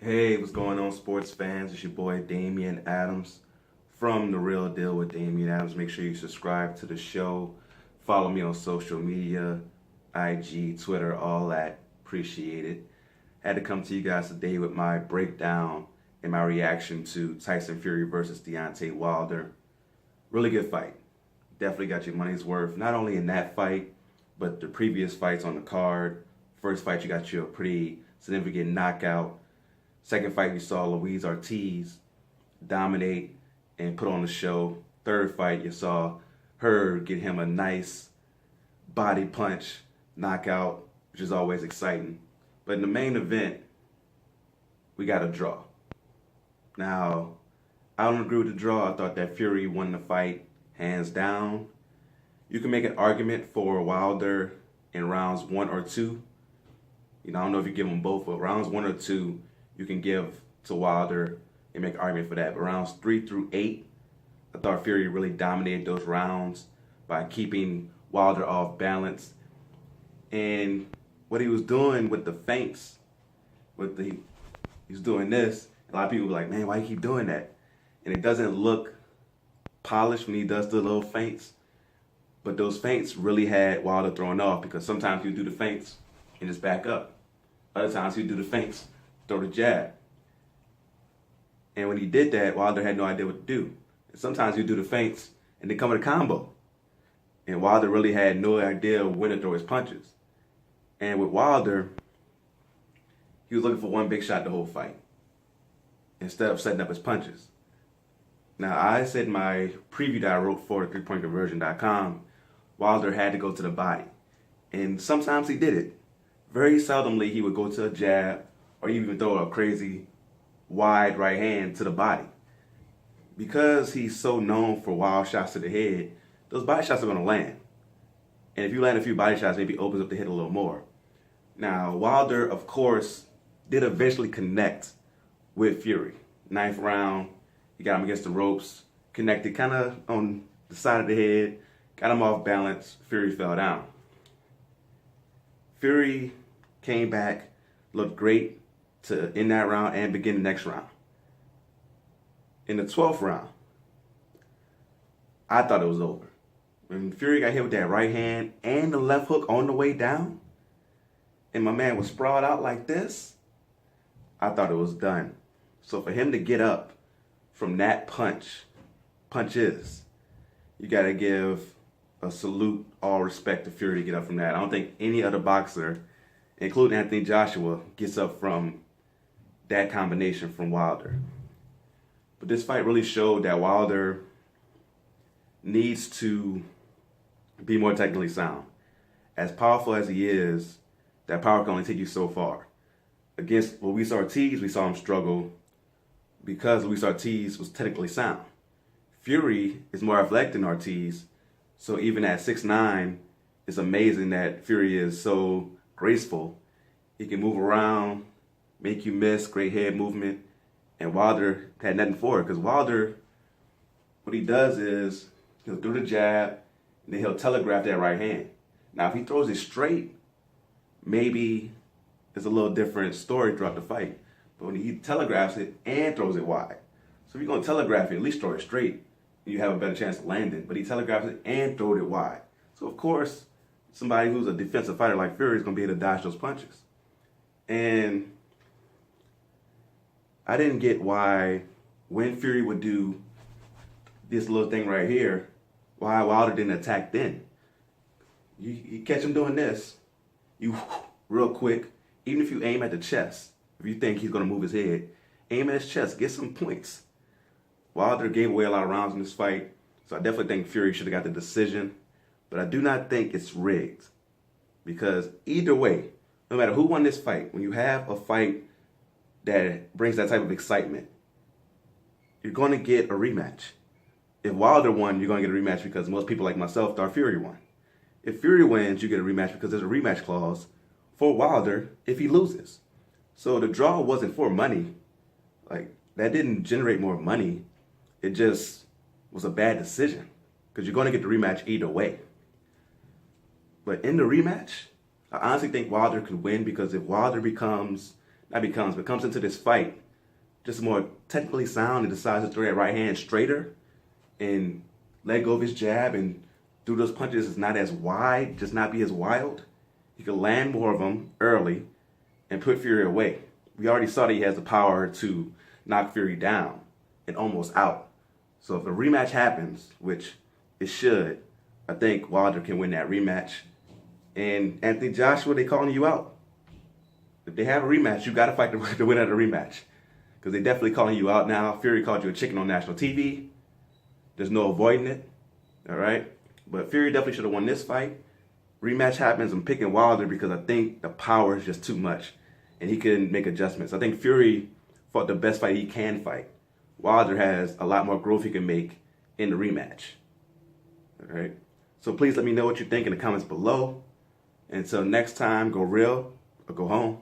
Hey, what's going on, sports fans? It's your boy Damian Adams from The Real Deal with Damian Adams. Make sure you subscribe to the show. Follow me on social media, IG, Twitter, all that. Appreciate it. Had to come to you guys today with my breakdown and my reaction to Tyson Fury versus Deontay Wilder. Really good fight. Definitely got your money's worth. Not only in that fight, but the previous fights on the card. First fight, you got your pretty significant knockout. Second fight, we saw Luis Ortiz dominate and put on the show. Third fight, you saw her get him a nice body punch knockout, which is always exciting. But in the main event, we got a draw. Now, I don't agree with the draw. I thought that Fury won the fight hands down. You can make an argument for Wilder in rounds 1 or 2. I don't know if you give them both, but rounds 1 or 2, you can give to Wilder and make an argument for that. But rounds 3 through 8, I thought Fury really dominated those rounds by keeping Wilder off balance. And what he was doing with the feints, he was doing this. A lot of people were like, man, why you keep doing that? And it doesn't look polished when he does the little feints. But those feints really had Wilder thrown off, because sometimes you do the feints and just back up. Other times you do the feints, throw the jab. And when he did that, Wilder had no idea what to do. And sometimes you do the feints and they come with a combo. And Wilder really had no idea when to throw his punches. And with Wilder, he was looking for one big shot the whole fight, instead of setting up his punches. Now, I said in my preview that I wrote for 3pointconversion.com, Wilder had to go to the body. And sometimes he did it. Very seldomly he would go to a jab, or even throw a crazy wide right hand to the body. Because he's so known for wild shots to the head, those body shots are going to land. And if you land a few body shots, maybe it opens up the head a little more. Now, Wilder, of course, did eventually connect with Fury. 9th round, he got him against the ropes, connected kind of on the side of the head, got him off balance, Fury fell down. Fury came back, looked great to end that round and begin the next round. In the 12th round, I thought it was over. When Fury got hit with that right hand and the left hook on the way down, and my man was sprawled out like this, I thought it was done. So for him to get up from that punches, you got to give a salute, all respect to Fury to get up from that. I don't think any other boxer, including Anthony Joshua, gets up from that combination from Wilder. But this fight really showed that Wilder needs to be more technically sound. As powerful as he is, that power can only take you so far. Against Luis Ortiz, we saw him struggle because Luis Ortiz was technically sound. Fury is more athletic than Ortiz, so even at 6'9", it's amazing that Fury is so graceful. He can move around, make you miss, great head movement. And Wilder had nothing for it, because Wilder, what he does is he'll do the jab, and then he'll telegraph that right hand. Now, if he throws it straight, maybe it's a little different story throughout the fight. But when he telegraphs it and throws it wide, so if you're going to telegraph it, at least throw it straight, and you have a better chance of landing. But he telegraphs it and throws it wide. So, of course, somebody who's a defensive fighter like Fury is going to be able to dodge those punches. And I didn't get why, when Fury would do this little thing right here, why Wilder didn't attack then. You catch him doing this, you real quick, even if you aim at the chest, if you think he's going to move his head, aim at his chest, get some points. Wilder gave away a lot of rounds in this fight, so I definitely think Fury should have got the decision. But I do not think it's rigged, because either way, no matter who won this fight, when you have a fight that brings that type of excitement, you're going to get a rematch. If Wilder won, you're going to get a rematch because most people like myself thought Fury won. If Fury wins, you get a rematch because there's a rematch clause for Wilder if he loses. So the draw wasn't for money. Like, that didn't generate more money. It just was a bad decision, because you're going to get the rematch either way. But in the rematch, I honestly think Wilder could win, because if Wilder becomes but comes into this fight just more technically sound and decides to throw that right hand straighter and let go of his jab and through those punches is not as wide, just not be as wild. He can land more of them early and put Fury away. We already saw that he has the power to knock Fury down and almost out. So if a rematch happens, which it should, I think Wilder can win that rematch. And Anthony Joshua, they calling you out. If they have a rematch, you got to fight the winner of the rematch. Because they definitely calling you out now. Fury called you a chicken on national TV. There's no avoiding it. All right? But Fury definitely should have won this fight. Rematch happens. I'm picking Wilder because I think the power is just too much. And he can make adjustments. I think Fury fought the best fight he can fight. Wilder has a lot more growth he can make in the rematch. All right? So please let me know what you think in the comments below. Until next time, go real or go home.